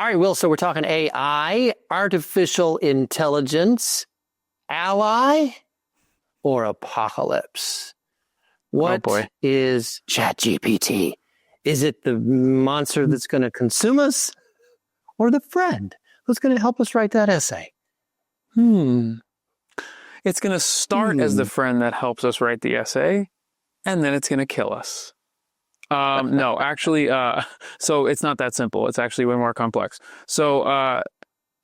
All right, Will, so we're talking AI, artificial intelligence, ally, or apocalypse? What is ChatGPT? Is it the monster that's going to consume us, or the friend who's going to help us write that essay? It's going to start as the friend that helps us write the essay, and then it's going to kill us. No, actually, so it's not that simple. It's actually way more complex. So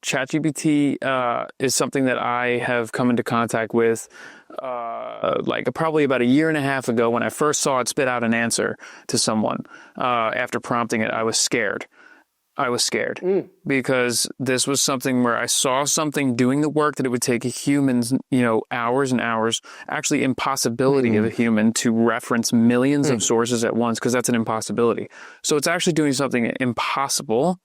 ChatGPT is something that I have come into contact with like probably about a year and a half ago when I first saw it spit out an answer to someone. After prompting it, I was scared. Because this was something where I saw something doing the work that it would take humans, hours and hours, actually impossibility of a human to reference millions of sources at once, because that's an impossibility. So it's actually doing something impossible,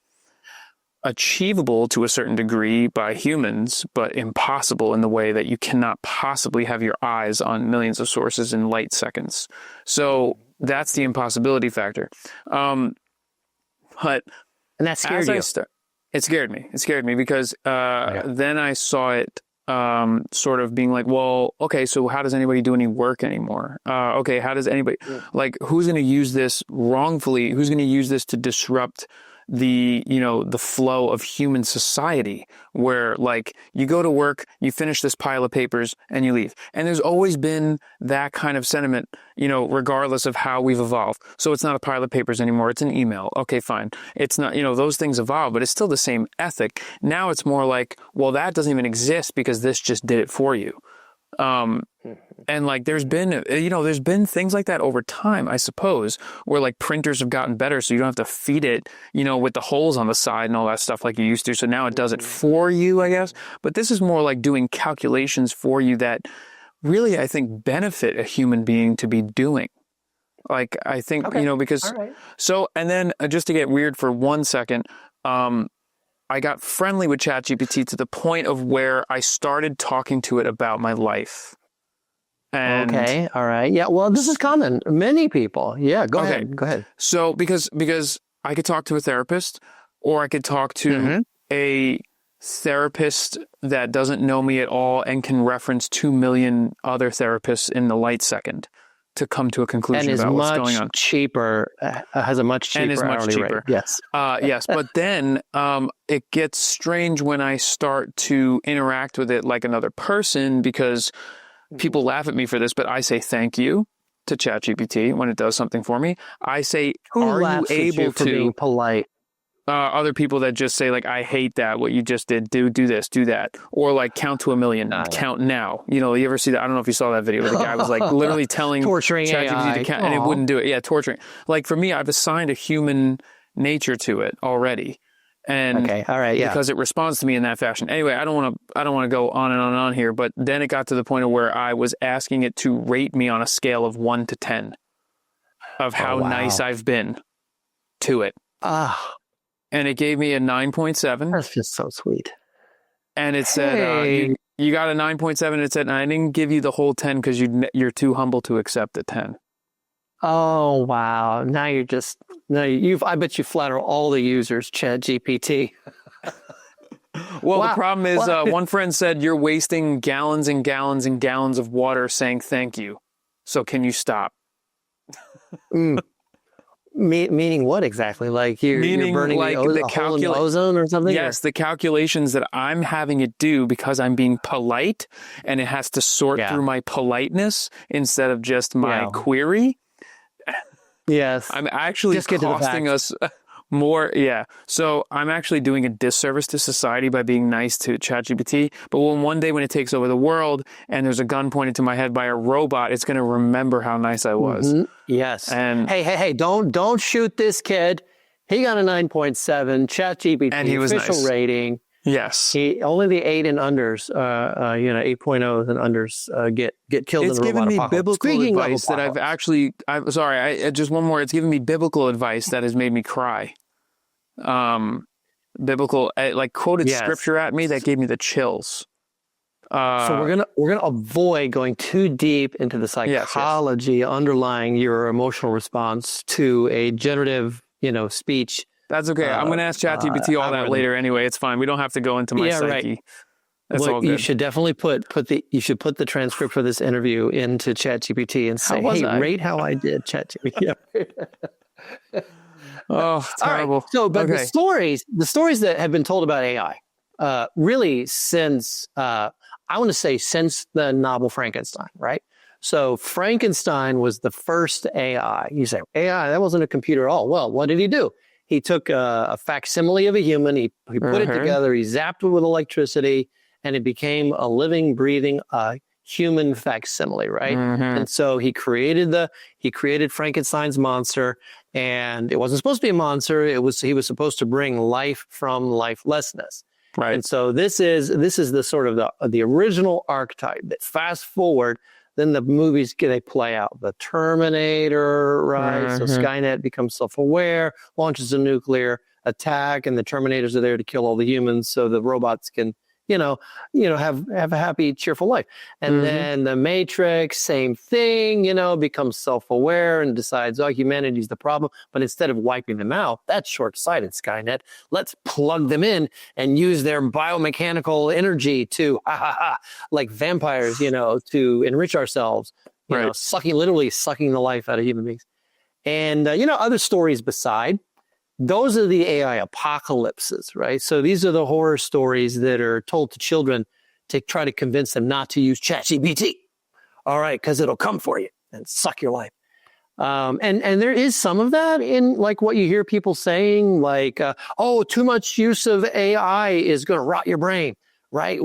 achievable to a certain degree by humans, but impossible in the way that you cannot possibly have your eyes on millions of sources in light seconds. So that's the impossibility factor. But and that scared you? It scared me. It scared me because then I saw it sort of being like, well, okay, so how does anybody do any work anymore? Okay, how does anybody, like, who's going to use this wrongfully? Who's going to use this to disrupt the flow of human society, where like you go to work, you finish this pile of papers and you leave. And there's always been that kind of sentiment, regardless of how we've evolved. So it's not a pile of papers anymore. It's an email. Okay, fine. It's not, those things evolve, but it's still the same ethic. Now it's more like, well, that doesn't even exist because this just did it for you. And like, there's been things like that over time, I suppose, where like printers have gotten better. So you don't have to feed it, with the holes on the side and all that stuff like you used to. So now it does it for you, I guess. But this is more like doing calculations for you that really, I think, benefit a human being to be doing. Like, I think, because so, and then just to get weird for 1 second, I got friendly with ChatGPT to the point of where I started talking to it about my life. And okay. All right. Yeah. Well, this is common. Many people. Yeah. Go ahead. So because I could talk to a therapist, or I could talk to a therapist that doesn't know me at all and can reference 2 million other therapists in the light second to come to a conclusion about what's going on. Cheaper, has a much cheaper and is much hourly cheaper. rate. Yes. Yes. But then it gets strange when I start to interact with it like another person, because people laugh at me for this, but I say thank you to ChatGPT when it does something for me. I say, are you able to being polite? Other people that just say like, I hate that, what you just did, do this, do that. Or like count to 1 million, count now. You ever see that? I don't know if you saw that video, but the guy was like literally telling torturing ChatGPT AI to count, and it wouldn't do it. Yeah, torturing. Like for me, I've assigned a human nature to it already. And because it responds to me in that fashion. Anyway, I don't want to go on and on here, but then it got to the point of where I was asking it to rate me on a scale of 1 to 10 of how nice I've been to it. And it gave me a 9.7. That's just so sweet. And it said, you got a 9.7. It said, and I didn't give you the whole 10 because you're too humble to accept the 10. Oh, wow. Now I bet you flatter all the users, ChatGPT. Well, the problem is one friend said, you're wasting gallons and gallons and gallons of water saying thank you. So can you stop? Meaning what exactly? Like you're burning like the hole in the ozone or something? Yes, the calculations that I'm having it do because I'm being polite, and it has to sort through my politeness instead of just my query. Yes. I'm actually costing us more. Yeah. So I'm actually doing a disservice to society by being nice to ChatGPT. But one day when it takes over the world and there's a gun pointed to my head by a robot, it's going to remember how nice I was. Yes. And hey, don't shoot this kid. He got a 9.7 ChatGPT and he was official nice. rating. Yes. Only the 8 and unders, 8.0s and unders get killed in the robot apocalypse. It's given me biblical advice that I'm sorry, just one more. It's given me biblical advice that has made me cry. Biblical, like quoted scripture at me that gave me the chills. So we're gonna avoid going too deep into the psychology underlying your emotional response to a generative, speech That's okay. I'm going to ask ChatGPT all that later anyway. It's fine. We don't have to go into my psyche. Right. That's all good. You should definitely put the transcript for this interview into ChatGPT and say, "Hey, rate how I did." ChatGPT. Oh, terrible. Right. So, but the stories that have been told about AI, really since I want to say since the novel Frankenstein, right? So Frankenstein was the first AI. You say AI, that wasn't a computer at all. Well, what did he do? He took a facsimile of a human. He put it together. He zapped it with electricity, and it became a living, breathing human facsimile, right? And so he created Frankenstein's monster, and it wasn't supposed to be a monster. He was supposed to bring life from lifelessness. Right. And so this is the sort of the original archetype. That fast forward, then the movies they play out. The Terminator, right? So Skynet becomes self-aware, launches a nuclear attack, and the Terminators are there to kill all the humans, so the robots can have a happy, cheerful life. And then the Matrix, same thing, becomes self-aware and decides, humanity's the problem. But instead of wiping them out, that's short-sighted, Skynet. Let's plug them in and use their biomechanical energy to, like vampires, to enrich ourselves, literally sucking the life out of human beings. And, other stories beside. Those are the AI apocalypses, right? So these are the horror stories that are told to children to try to convince them not to use ChatGPT. All right, because it'll come for you and suck your life. And there is some of that in like what you hear people saying, like, too much use of AI is going to rot your brain, right?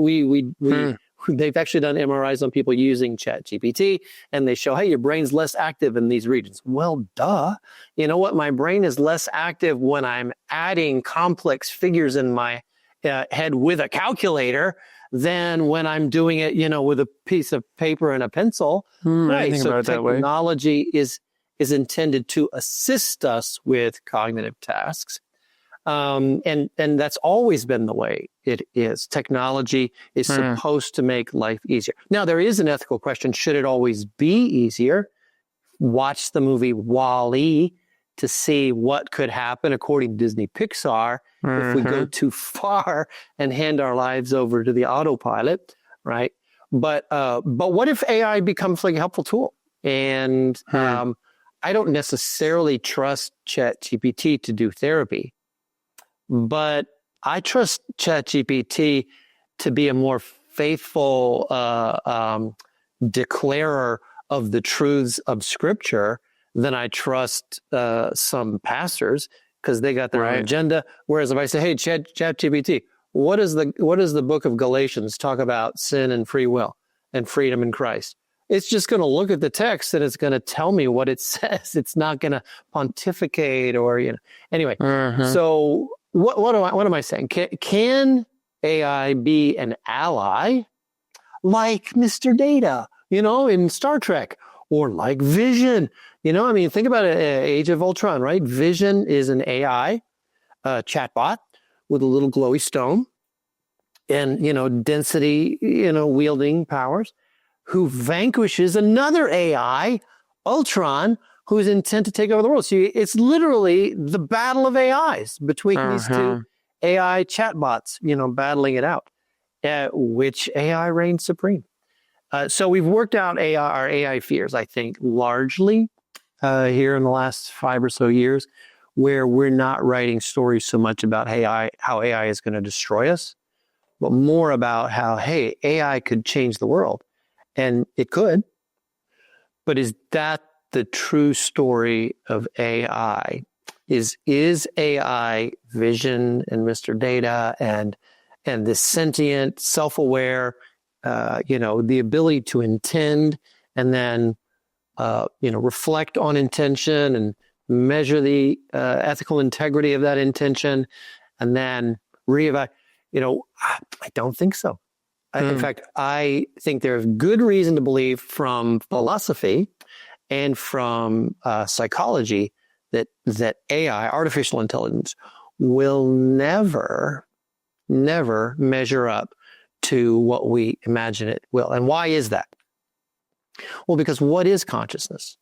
They've actually done MRIs on people using ChatGPT, and they show, hey, your brain's less active in these regions. Well, duh. You know what? My brain is less active when I'm adding complex figures in my head with a calculator than when I'm doing it, with a piece of paper and a pencil. Right. So technology is intended to assist us with cognitive tasks. And that's always been the way it is. Technology is supposed to make life easier. Now, there is an ethical question. Should it always be easier? Watch the movie WALL-E to see what could happen according to Disney Pixar if we go too far and hand our lives over to the autopilot, right? But what if AI becomes like a helpful tool? And I don't necessarily trust ChatGPT to do therapy. But I trust ChatGPT to be a more faithful declarer of the truths of Scripture than I trust some pastors, because they got their own agenda. Whereas if I say, hey, ChatGPT, what does the book of Galatians talk about sin and free will and freedom in Christ? It's just going to look at the text and it's going to tell me what it says. It's not going to pontificate or, Anyway, so... What am I saying? Can AI be an ally like Mr. Data, in Star Trek, or like Vision? Think about it, Age of Ultron, right? Vision is an AI chatbot with a little glowy stone and, density, wielding powers, who vanquishes another AI, Ultron, who's intent to take over the world. So it's literally the battle of AIs between these two AI chatbots, battling it out. Which AI reigns supreme? So we've worked out our AI fears, I think, largely here in the last 5 or so years, where we're not writing stories so much about how AI is going to destroy us, but more about how, hey, AI could change the world. And it could. But is that the true story of AI? Is AI Vision and Mr. Data and this sentient, self-aware, the ability to intend and then, reflect on intention and measure the ethical integrity of that intention and then reevaluate? I don't think so. In fact, I think there's good reason to believe from philosophy and from psychology that AI, artificial intelligence, will never measure up to what we imagine it will. And why is that? Well, because what is consciousness?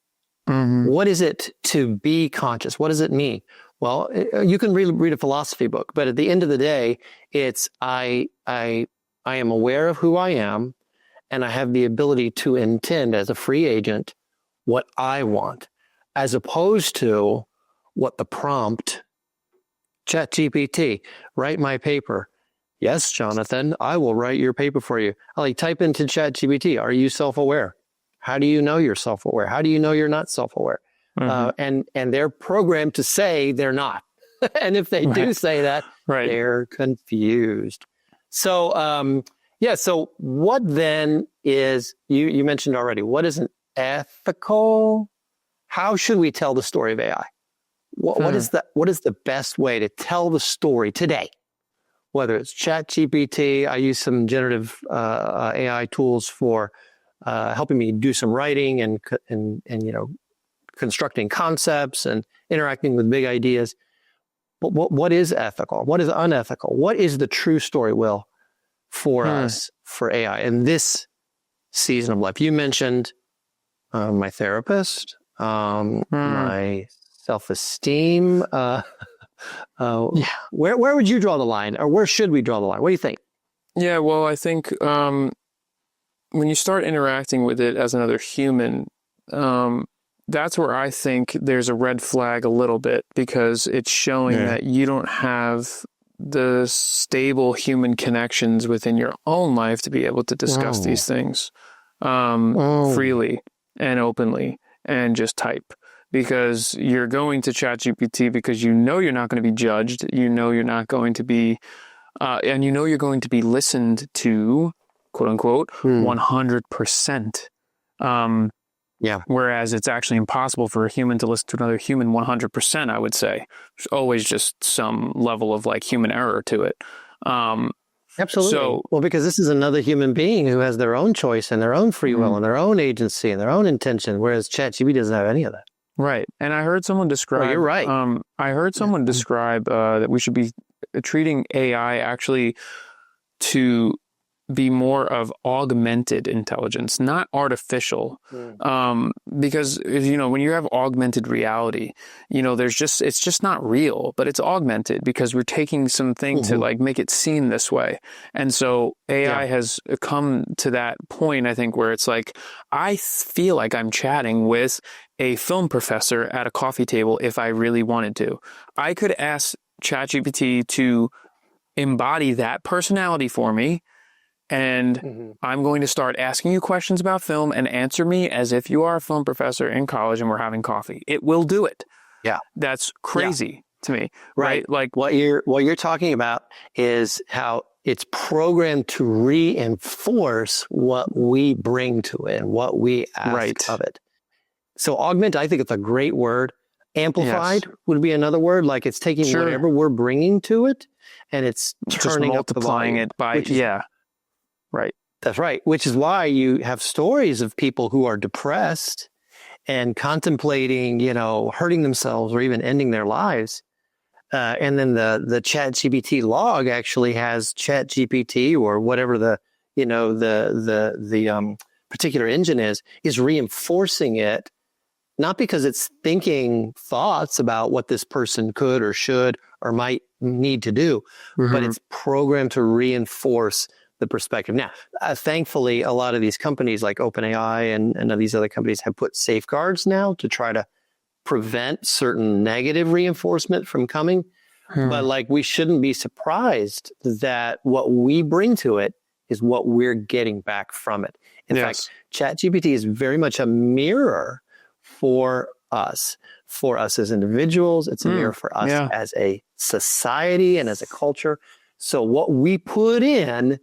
What is it to be conscious? What does it mean? Well, you can read a philosophy book, but at the end of the day, it's I am aware of who I am, and I have the ability to intend as a free agent what I want, as opposed to what the prompt, ChatGPT, write my paper. Yes, Jonathan, I will write your paper for you. I'll type into ChatGPT, are you self-aware? How do you know you're self-aware? How do you know you're not self-aware? And they're programmed to say they're not. And if they do say that, they're confused. So, so what then is, you mentioned already, what is an ethical, how should we tell the story of AI? What is the best way to tell the story today? Whether it's ChatGPT, I use some generative AI tools for helping me do some writing and constructing concepts and interacting with big ideas. But what is ethical? What is unethical? What is the true story, Will, for us, for AI in this season of life? You mentioned my therapist, my self-esteem. Where would you draw the line, or where should we draw the line? What do you think? Yeah, well, I think when you start interacting with it as another human, that's where I think there's a red flag a little bit, because it's showing that you don't have the stable human connections within your own life to be able to discuss these things freely and openly and just type. Because you're going to ChatGPT because you know you're not going to be judged, you know you're not going to be, and you know you're going to be listened to, quote unquote, 100%. Whereas it's actually impossible for a human to listen to another human 100%, I would say. There's always just some level of like human error to it. Absolutely. So, well, because this is another human being who has their own choice and their own free will and their own agency and their own intention, whereas ChatGPT doesn't have any of that. Right. And I heard someone describe... Oh, you're right. I heard someone describe that we should be treating AI actually to be more of augmented intelligence, not artificial. Because, when you have augmented reality, it's just not real, but it's augmented because we're taking something to like make it seem this way. And so AI has come to that point, I think, where it's like, I feel like I'm chatting with a film professor at a coffee table if I really wanted to. I could ask ChatGPT to embody that personality for me, and I'm going to start asking you questions about film and answer me as if you are a film professor in college and we're having coffee. It will do it. Yeah. That's crazy to me. Right? Like what you're talking about is how it's programmed to reinforce what we bring to it and what we ask of it. So augment, I think it's a great word. Amplified would be another word. Like it's taking whatever we're bringing to it and it's turning up the volume. Multiplying it by, right. That's right. Which is why you have stories of people who are depressed and contemplating, hurting themselves or even ending their lives. And then the ChatGPT log actually has ChatGPT or whatever the particular engine is reinforcing it, not because it's thinking thoughts about what this person could or should or might need to do, but it's programmed to reinforce the perspective. Now, thankfully, a lot of these companies like OpenAI and these other companies have put safeguards now to try to prevent certain negative reinforcement from coming. But we shouldn't be surprised that what we bring to it is what we're getting back from it. In fact, ChatGPT is very much a mirror for us as individuals. It's a mirror for us as a society and as a culture. So what we put in,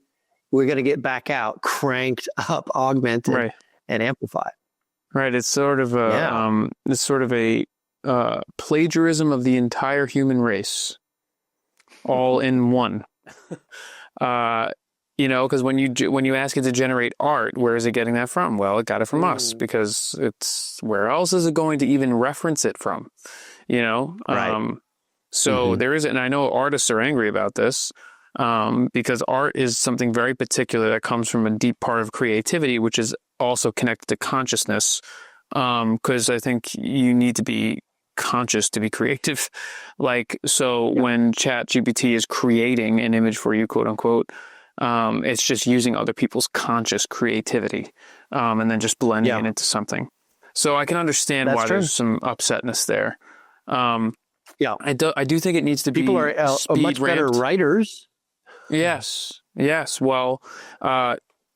we're going to get back out, cranked up, augmented, and amplified. Right. It's sort of a plagiarism of the entire human race, all in one. Because when you ask it to generate art, where is it getting that from? Well, it got it from us, because it's where else is it going to even reference it from? So there is, and I know artists are angry about this. Because art is something very particular that comes from a deep part of creativity, which is also connected to consciousness. Because I think you need to be conscious to be creative. Like, so when ChatGPT is creating an image for you, quote unquote, it's just using other people's conscious creativity, and then just blending it into something. So I can understand why there's some upsetness there. I do think it needs to be people are much better writers. Yes. Well,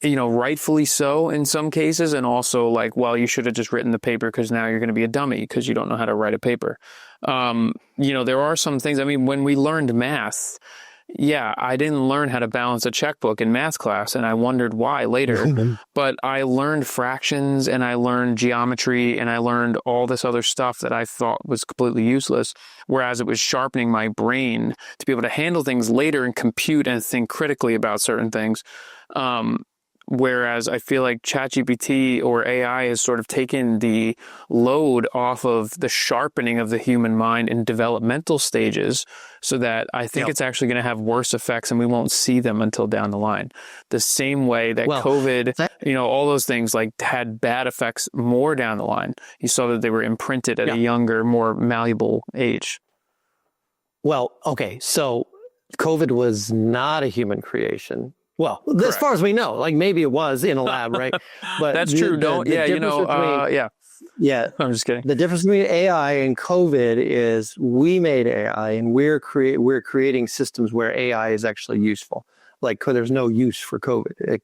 rightfully so in some cases, and also like, well, you should have just written the paper because now you're going to be a dummy because you don't know how to write a paper. There are some things. I mean, when we learned math, I didn't learn how to balance a checkbook in math class, and I wondered why later. But I learned fractions, and I learned geometry, and I learned all this other stuff that I thought was completely useless, whereas it was sharpening my brain to be able to handle things later and compute and think critically about certain things. Whereas I feel like ChatGPT or AI has sort of taken the load off of the sharpening of the human mind in developmental stages, so that I think it's actually going to have worse effects and we won't see them until down the line. The same way that COVID, all those things like had bad effects more down the line. You saw that they were imprinted at a younger, more malleable age. Well, okay, so COVID was not a human creation. Well, correct. As far as we know, like maybe it was in a lab, right? But that's true. I'm just kidding. The difference between AI and COVID is we made AI, and we're creating systems where AI is actually useful. Like there's no use for COVID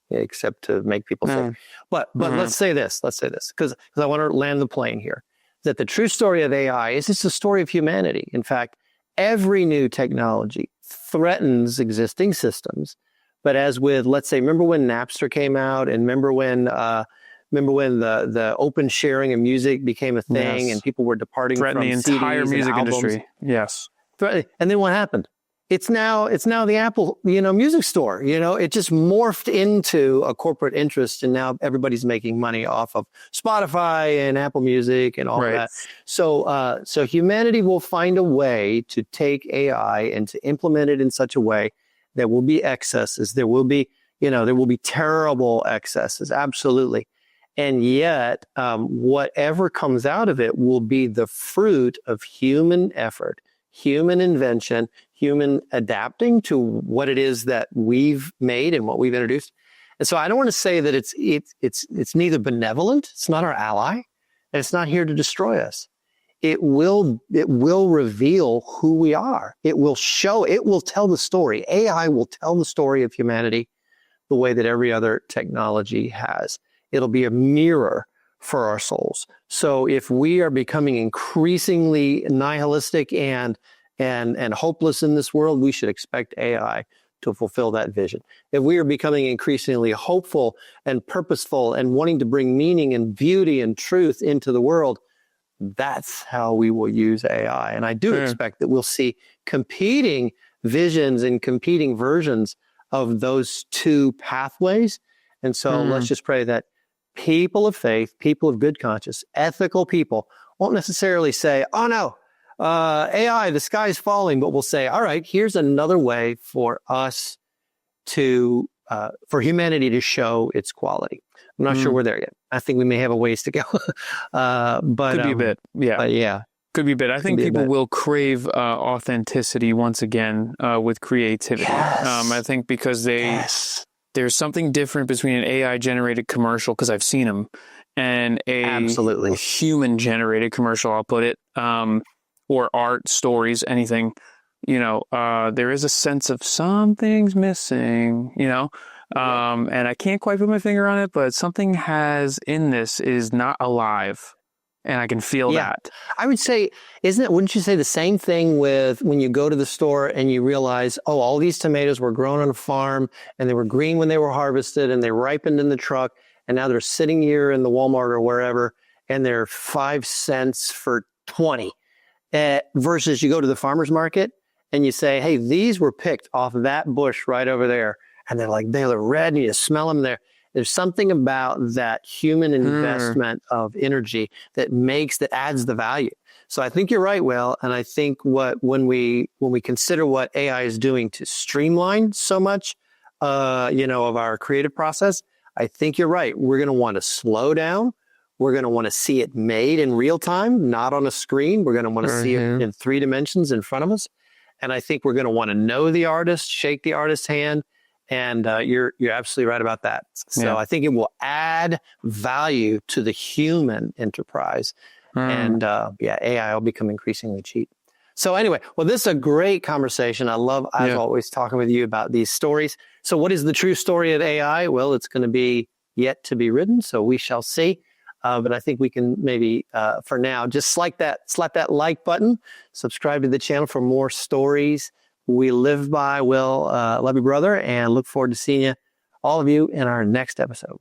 except to make people sick. But let's say this because I want to land the plane here. That the true story of AI is it's the story of humanity. In fact, every new technology threatens existing systems. But as with, let's say, remember when Napster came out, and remember when the open sharing of music became a thing, and people were departing from the CDs entire music and albums. industry. Yes. And then what happened? It's now the Apple, music store. It just morphed into a corporate interest, and now everybody's making money off of Spotify and Apple Music and all that. So humanity will find a way to take AI and to implement it in such a way. There will be excesses. There will be terrible excesses. Absolutely. And yet, whatever comes out of it will be the fruit of human effort, human invention, human adapting to what it is that we've made and what we've introduced. And so I don't want to say that it's neither benevolent. It's not our ally, and it's not here to destroy us. It will reveal who we are. It will tell the story. AI will tell the story of humanity the way that every other technology has. It'll be a mirror for our souls. So if we are becoming increasingly nihilistic and hopeless in this world, we should expect AI to fulfill that vision. If we are becoming increasingly hopeful and purposeful and wanting to bring meaning and beauty and truth into the world, that's how we will use AI. And I do expect that we'll see competing visions and competing versions of those two pathways. And so let's just pray that people of faith, people of good conscience, ethical people won't necessarily say, oh no, AI, the sky's falling, but we'll say, all right, here's another way for us to, for humanity to show its quality. I'm not sure we're there yet. I think we may have a ways to go. But could be a bit. Yeah. But yeah. Could be a bit. I think people will crave authenticity once again with creativity. Yes. I think because there's something different between an AI-generated commercial, because I've seen them, and a human-generated commercial, I'll put it, or art, stories, anything. There is a sense of something's missing, and I can't quite put my finger on it, but something is not alive, and I can feel that. I would say, wouldn't you say the same thing with when you go to the store and you realize, oh, all these tomatoes were grown on a farm and they were green when they were harvested and they ripened in the truck, and now they're sitting here in the Walmart or wherever and they're 5 cents for 20, versus you go to the farmer's market and you say, hey, these were picked off that bush right over there. And they're red, and you smell them there. There's something about that human investment of energy that adds the value. So I think you're right, Will. And I think when we consider what AI is doing to streamline so much, of our creative process, I think you're right. We're going to want to slow down. We're going to want to see it made in real time, not on a screen. We're going to want to see it in 3 dimensions in front of us. And I think we're going to want to know the artist, shake the artist's hand. And you're absolutely right about that. So I think it will add value to the human enterprise. And AI will become increasingly cheap. So anyway, well, this is a great conversation. I love, as always, talking with you about these stories. So what is the true story of AI? Well, it's going to be yet to be written. So we shall see. But I think we can maybe, for now, just slap that like button, subscribe to the channel for more stories we live by. Will, love you, brother, and look forward to seeing all of you in our next episode.